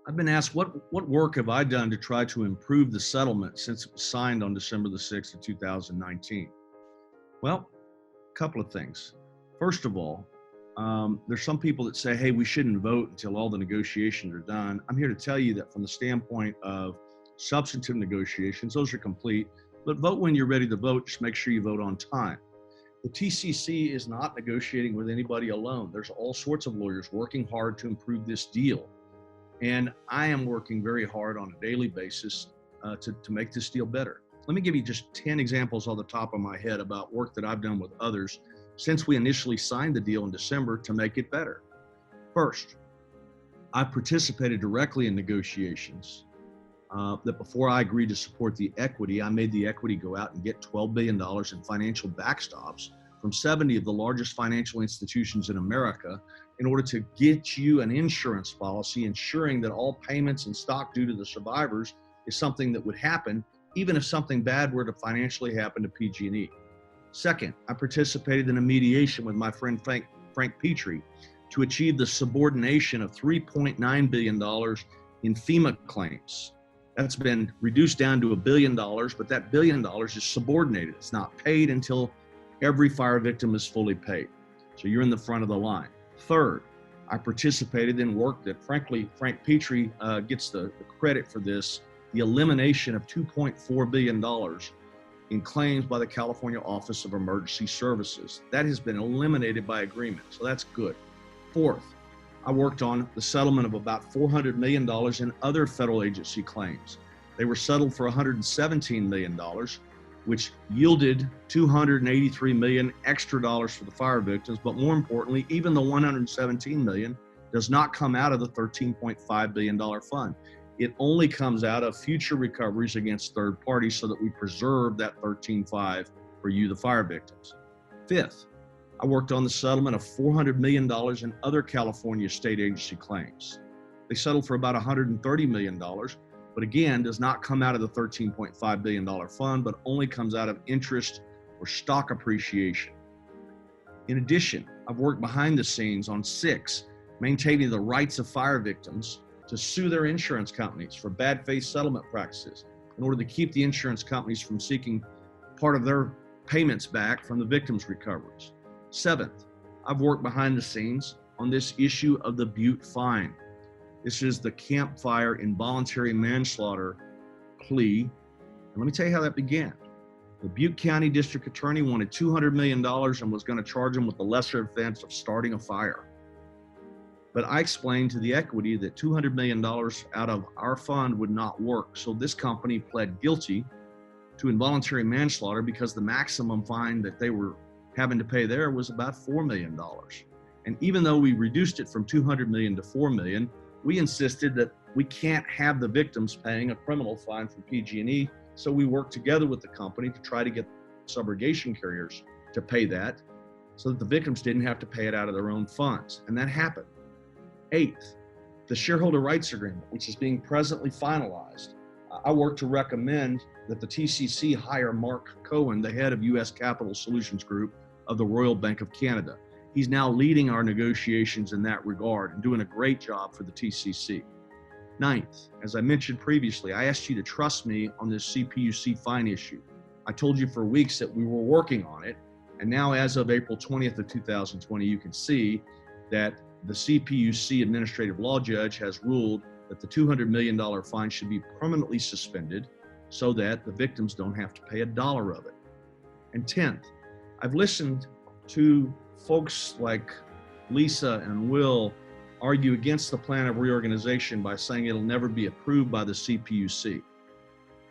I've been asked what work have I done to try to improve the settlement since it was signed on December the 6th of 2019. Well, a couple of things. First of all, there's some people that say, hey, we shouldn't vote until all the negotiations are done. I'm here to tell you that from the standpoint of substantive negotiations, those are complete, but vote when you're ready to vote. Just make sure you vote on time. The TCC is not negotiating with anybody alone. There's all sorts of lawyers working hard to improve this deal. And I am working very hard on a daily basis to make this deal better. Let me give you just 10 examples on the top of my head about work that I've done with others since we initially signed the deal in December to make it better. First, I participated directly in negotiations that before I agreed to support the equity, I made the equity go out and get $12 billion in financial backstops from 70 of the largest financial institutions in America in order to get you an insurance policy ensuring that all payments and stock due to the survivors is something that would happen even if something bad were to financially happen to PG&E. Second, I participated in a mediation with my friend Frank Petrie to achieve the subordination of $3.9 billion in FEMA claims. That's been reduced down to $1 billion, but that $1 billion is subordinated. It's not paid until every fire victim is fully paid. So you're in the front of the line. Third, I participated in work that frankly, Frank Petrie gets the credit for this, the elimination of $2.4 billion in claims by the California Office of Emergency Services. That has been eliminated by agreement, so that's good. Fourth, I worked on the settlement of about $400 million in other federal agency claims. They were settled for $117 million, which yielded $283 million extra dollars for the fire victims. But more importantly, even the $117 million does not come out of the $13.5 billion fund. It only comes out of future recoveries against third parties so that we preserve that $13.5 for you, the fire victims. Fifth, I worked on the settlement of $400 million in other California state agency claims. They settled for about $130 million, but again, does not come out of the $13.5 billion fund, but only comes out of interest or stock appreciation. In addition, I've worked behind the scenes on 6, maintaining the rights of fire victims to sue their insurance companies for bad faith settlement practices in order to keep the insurance companies from seeking part of their payments back from the victims' recoveries. Seventh, I've worked behind the scenes on this issue of the Butte fine. This is the Camp Fire involuntary manslaughter plea. And let me tell you how that began. The Butte County District Attorney wanted $200 million and was going to charge him with the lesser offense of starting a fire. But I explained to the equity that $200 million out of our fund would not work. So this company pled guilty to involuntary manslaughter because the maximum fine that they were having to pay there was about $4 million. And even though we reduced it from $200 million to $4 million, we insisted that we can't have the victims paying a criminal fine from PG&E. So we worked together with the company to try to get subrogation carriers to pay that so that the victims didn't have to pay it out of their own funds. And that happened. Eighth, the shareholder rights agreement, which is being presently finalized. I work to recommend that the TCC hire Mark Cohen, the head of U.S. Capital Solutions Group of the Royal Bank of Canada. He's now leading our negotiations in that regard and doing a great job for the TCC. Ninth, as I mentioned previously, I asked you to trust me on this CPUC fine issue. I told you for weeks that we were working on it. And now as of April 20th of 2020, you can see that the CPUC administrative law judge has ruled that the $200 million fine should be permanently suspended so that the victims don't have to pay a dollar of it. And 10th, I've listened to folks like Lisa and Will argue against the plan of reorganization by saying it'll never be approved by the CPUC. In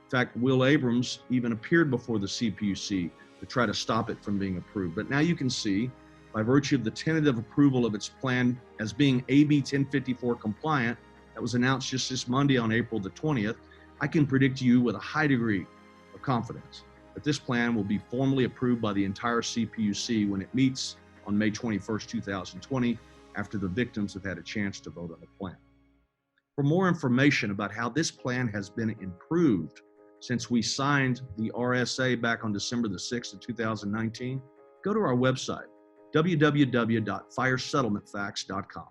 fact, Will Abrams even appeared before the CPUC to try to stop it from being approved. But now you can see, by virtue of the tentative approval of its plan as being AB 1054 compliant that was announced just this Monday on April the 20th, I can predict to you with a high degree of confidence that this plan will be formally approved by the entire CPUC when it meets on May 21st, 2020, after the victims have had a chance to vote on the plan. For more information about how this plan has been improved since we signed the RSA back on December the 6th of 2019, go to our website, www.firesettlementfacts.com.